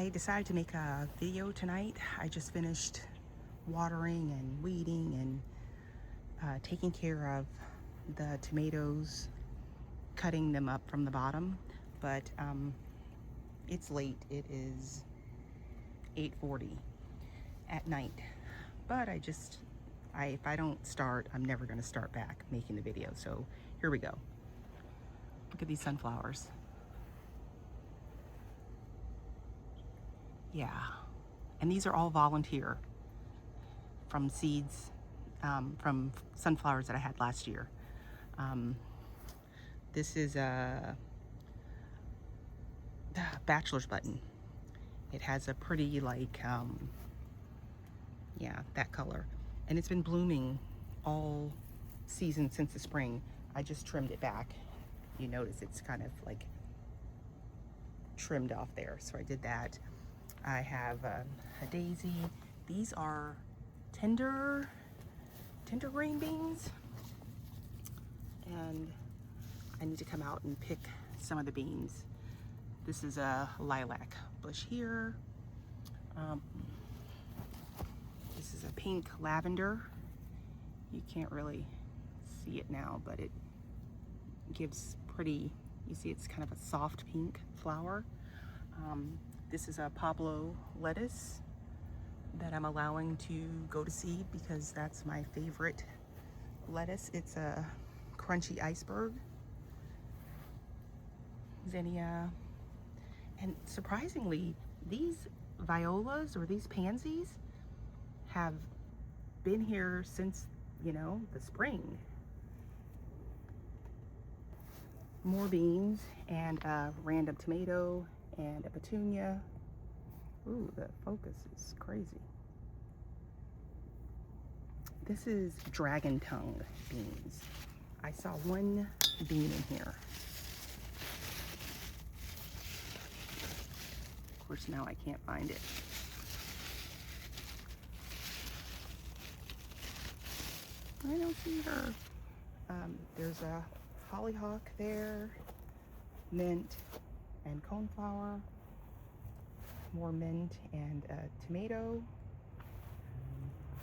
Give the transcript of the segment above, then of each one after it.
I decided to make a video tonight. I just finished watering and weeding and taking care of the tomatoes, cutting them up from the bottom, but it's late. It is 8:40 at night, but if I don't start, I'm never going to start back making the video. So here we go. Look at these sunflowers. Yeah, and these are all volunteer from seeds from sunflowers that I had last year. This is a bachelor's button. It has a pretty yeah, that color, and it's been blooming all season since the spring. I just trimmed it back. You notice it's kind of like trimmed off there, so I did that. I have a daisy. These are tender green beans, and I need to come out and pick some of the beans. This is a lilac bush here. This is a pink lavender. You can't really see it now, but it gives pretty, you see it's kind of a soft pink flower. This is a Pablo lettuce that I'm allowing to go to seed because that's my favorite lettuce. It's a crunchy iceberg. Zinnia. And surprisingly, these violas or these pansies have been here since, you know, the spring. More beans and a random tomato and a petunia. Ooh, the focus is crazy. This is dragon tongue beans. I saw one bean in here. Of course, now I can't find it. I don't see her. There's a hollyhock there, mint and coneflower, more mint and a tomato.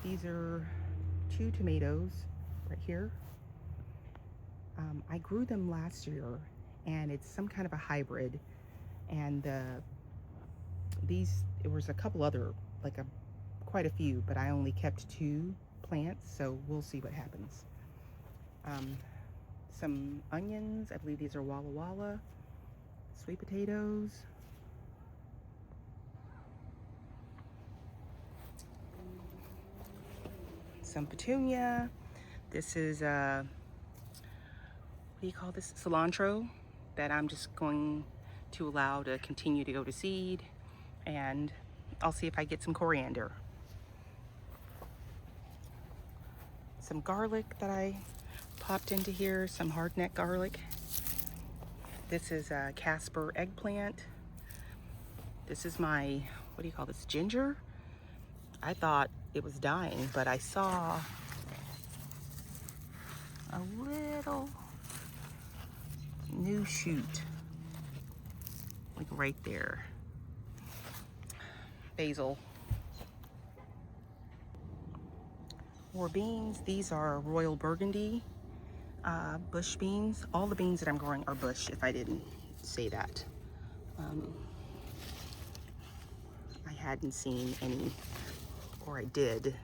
These are 2 tomatoes right here. I grew them last year, and it's some kind of a hybrid, and there was a couple other, quite a few, but I only kept 2 plants, so we'll see what happens. Some onions, I believe these are Walla Walla, sweet potatoes, some petunia. This is what do you call this? Cilantro that I'm just going to allow to continue to go to seed, and I'll see if I get some coriander. Some garlic that I popped into here, some hardneck garlic. This is a Casper eggplant. This is my, what do you call this, ginger? I thought it was dying, but I saw a little new shoot, like right there. Basil. More beans. These are Royal Burgundy bush beans. All the beans that I'm growing are bush, if I didn't say that. I hadn't seen any, or I did,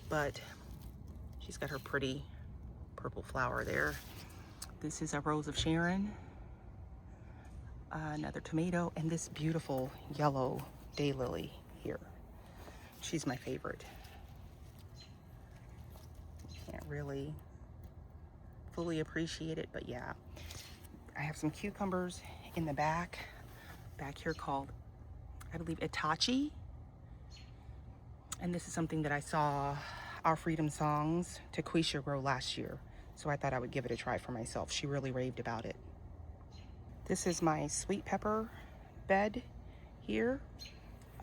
but she's got her pretty purple flower there. This is a Rose of Sharon, another tomato, and this beautiful yellow daylily here. She's my favorite. Can't really fully appreciate it, but yeah. I have some cucumbers in the back here called, I believe, Itachi. And this is something that I saw Our Freedom Songs Taquisha grow last year. So I thought I would give it a try for myself. She really raved about it. This is my sweet pepper bed here.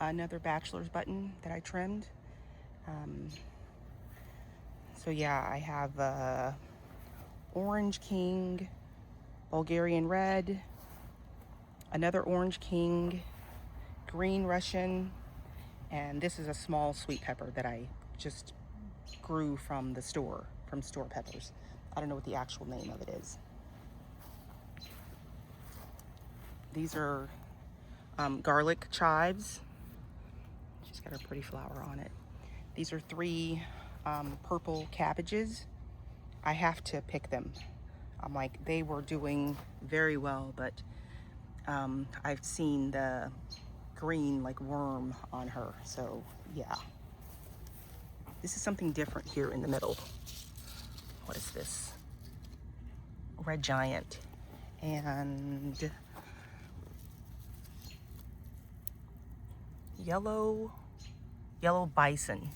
Another bachelor's button that I trimmed. So yeah, I have Orange King, Bulgarian Red, another Orange King, green Russian, and this is a small sweet pepper that I just grew from the store, from Store Peppers. I don't know what the actual name of it is. These are garlic chives. She's got her pretty flower on it. These are 3 purple cabbages. I have to pick them. I'm like, they were doing very well, but I've seen the green like worm on her, so yeah. This is something different here in the middle. What is this? Red Giant and yellow bison.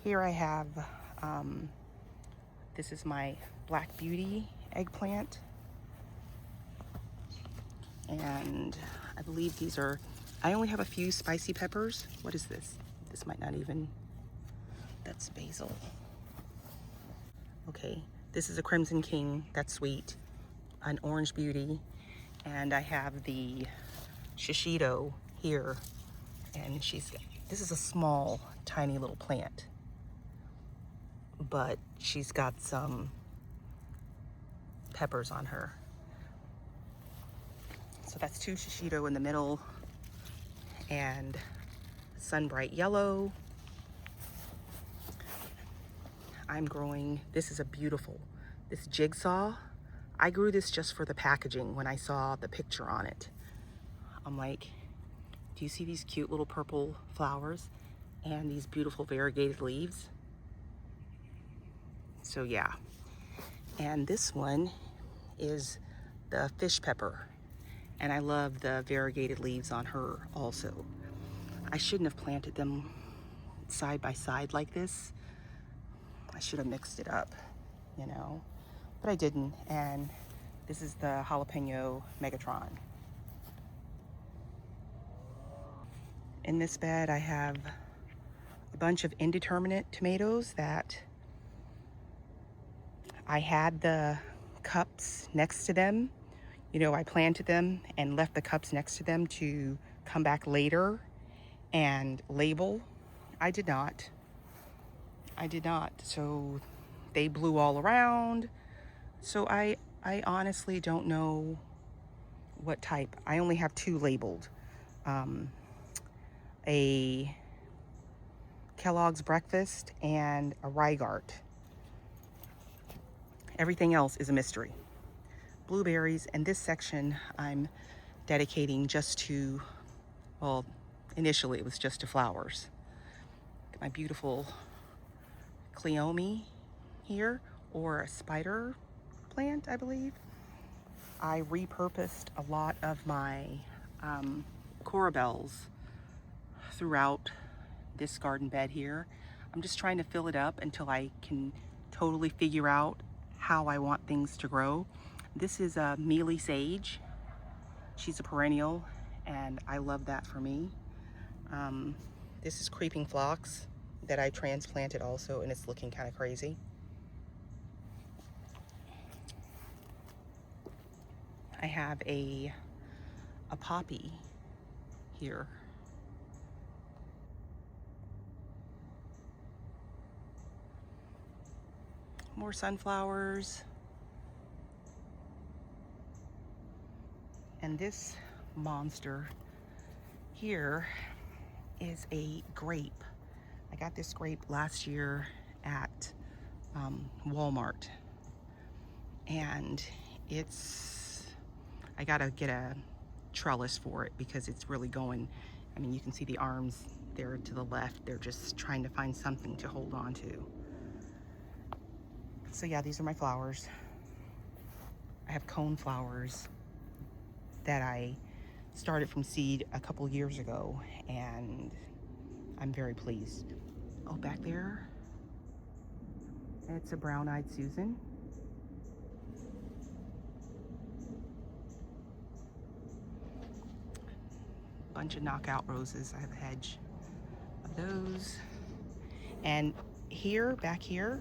Here I have, this is my Black Beauty eggplant. And I believe these are, I only have a few spicy peppers. What is this? This might not even, that's basil. Okay, this is a Crimson King, that's sweet. An Orange Beauty. And I have the shishito here. And this is a small, tiny little plant. But she's got some peppers on her. So that's 2 shishito in the middle, and Sunbright Yellow. I'm growing, this is a beautiful, this jigsaw. I grew this just for the packaging when I saw the picture on it. I'm like, do you see these cute little purple flowers and these beautiful variegated leaves? So yeah. And this one is the fish pepper. And I love the variegated leaves on her also. I shouldn't have planted them side by side like this. I should have mixed it up, you know, but I didn't. And this is the jalapeno Megatron. In this bed, I have a bunch of indeterminate tomatoes that I had the cups next to them. You know, I planted them and left the cups next to them to come back later and label. I did not. So they blew all around. So I honestly don't know what type. I only have 2 labeled. A Kellogg's Breakfast and a Reigart. Everything else is a mystery. Blueberries, and this section I'm dedicating just to, well, initially it was just to flowers. My beautiful Cleome here, or a spider plant, I believe. I repurposed a lot of my corabels throughout this garden bed here. I'm just trying to fill it up until I can totally figure out how I want things to grow. This is a mealy sage. She's a perennial, and I love that for me. This is creeping phlox that I transplanted also, and it's looking kind of crazy. I have a poppy here. More sunflowers. And this monster here is a grape. I got this grape last year at Walmart. And I gotta get a trellis for it because it's really going, I mean, you can see the arms there to the left. They're just trying to find something to hold on to. So yeah, these are my flowers. I have cone flowers that I started from seed a couple years ago, and I'm very pleased. Oh, back there, it's a brown-eyed Susan. Bunch of knockout roses. I have a hedge of those. And here, back here,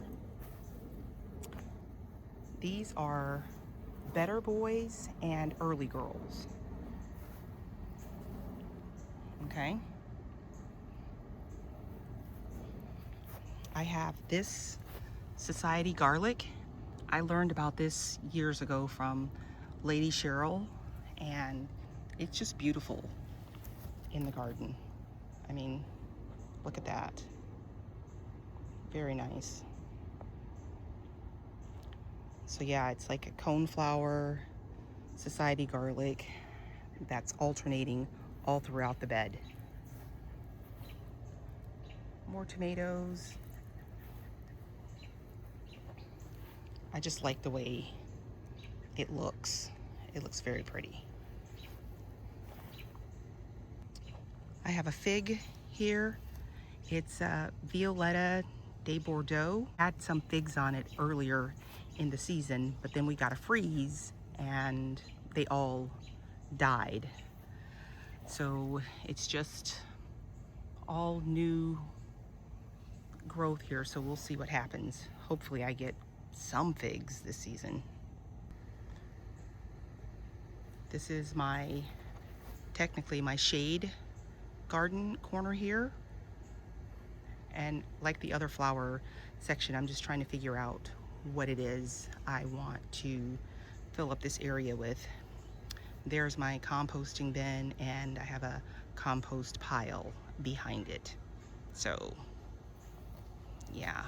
these are Better Boys and Early Girls. Okay. I have this Society garlic. I learned about this years ago from Lady Cheryl, and it's just beautiful in the garden. I mean, look at that. Very nice. So yeah, it's like a coneflower, Society garlic that's alternating all throughout the bed. More tomatoes. I just like the way it looks. It looks very pretty. I have a fig here. It's Violetta de Bordeaux. Had some figs on it earlier in the season, but then we got a freeze and they all died. So it's just all new growth here, so we'll see what happens. Hopefully I get some figs this season. This is technically my shade garden corner here. And like the other flower section, I'm just trying to figure out what it is I want to fill up this area with. There's my composting bin, and I have a compost pile behind it. So, yeah.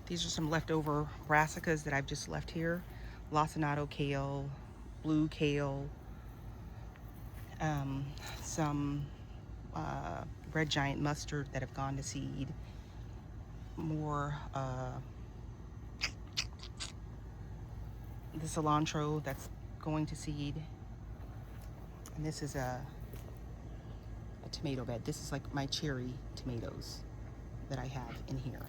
These are some leftover brassicas that I've just left here. Lacinato kale, blue kale, some red giant mustard that have gone to seed, more the cilantro that's going to seed, and this is a tomato bed. This is like my cherry tomatoes that I have in here,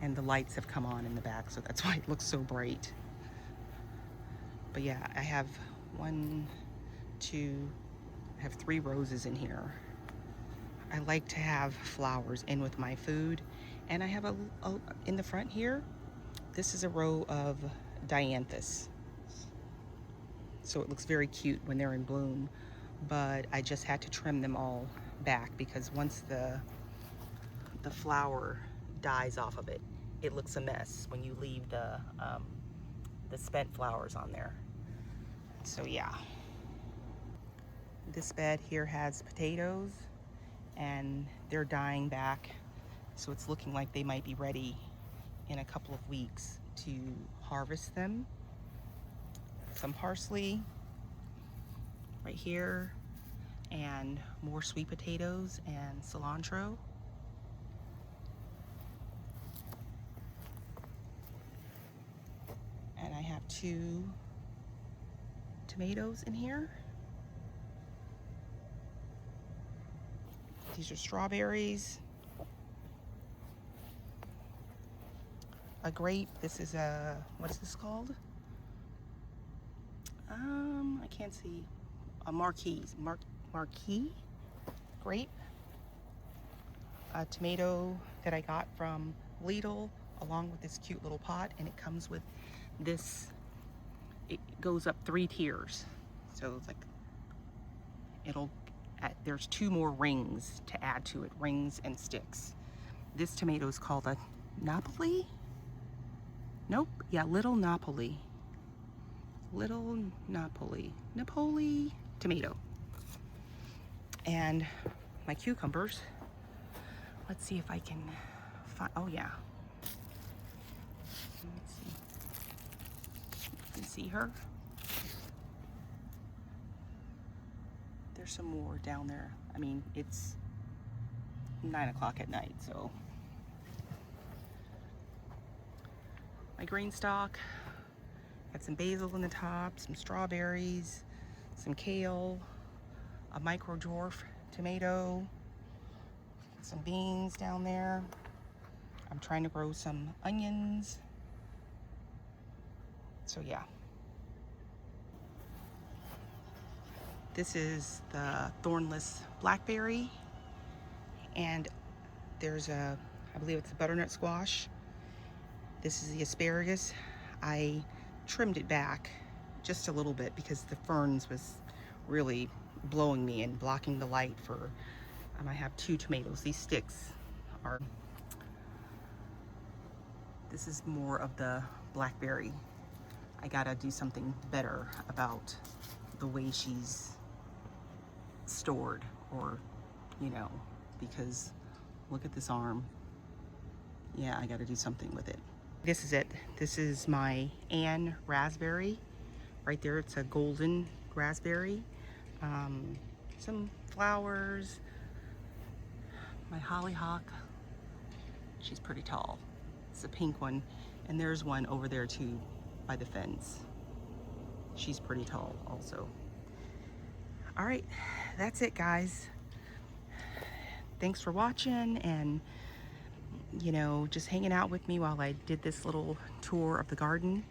and the lights have come on in the back, so that's why it looks so bright. But yeah, I have I have 3 roses in here. I like to have flowers in with my food, and I have in the front here, this is a row of dianthus. So it looks very cute when they're in bloom, but I just had to trim them all back because once the flower dies off of it, it looks a mess when you leave the spent flowers on there. So yeah. This bed here has potatoes, and they're dying back, so it's looking like they might be ready in a couple of weeks to harvest them. Some parsley right here, and more sweet potatoes and cilantro. And I have 2 tomatoes in here. These are strawberries. A grape. This is what is this called? I can't see. A marquis grape. A tomato that I got from Lidl, along with this cute little pot, and it comes with this. It goes up 3 tiers, so it's like there's 2 more rings to add to it, rings and sticks. This tomato is called a Napoli? Nope, yeah, Little Napoli. Little Napoli. Napoli tomato. And my cucumbers. Let's see if I can find, oh yeah. Let's see. You can see her. There's some more down there. I mean, it's 9 o'clock at night, so. My green stalk, got some basil in the top, some strawberries, some kale, a micro dwarf tomato, some beans down there. I'm trying to grow some onions. So yeah. This is the thornless blackberry, and There's I believe it's a butternut squash. This is the asparagus. I trimmed it back just a little bit because the ferns was really blowing me and blocking the light for, I have 2 tomatoes. These sticks are, this is more of the blackberry. I gotta do something better about the way she's stored, or, you know, because look at this arm. Yeah, I gotta do something with it. This is it. This is my Anne raspberry. Right there, it's a golden raspberry. Some flowers. My hollyhock. She's pretty tall. It's a pink one. And there's one over there too, by the fence. She's pretty tall also. All right, that's it, guys. Thanks for watching, and you know, just hanging out with me while I did this little tour of the garden.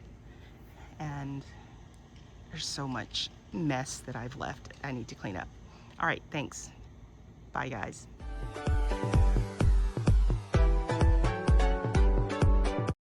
And there's so much mess that I've left I need to clean up. All right, thanks. Bye, guys.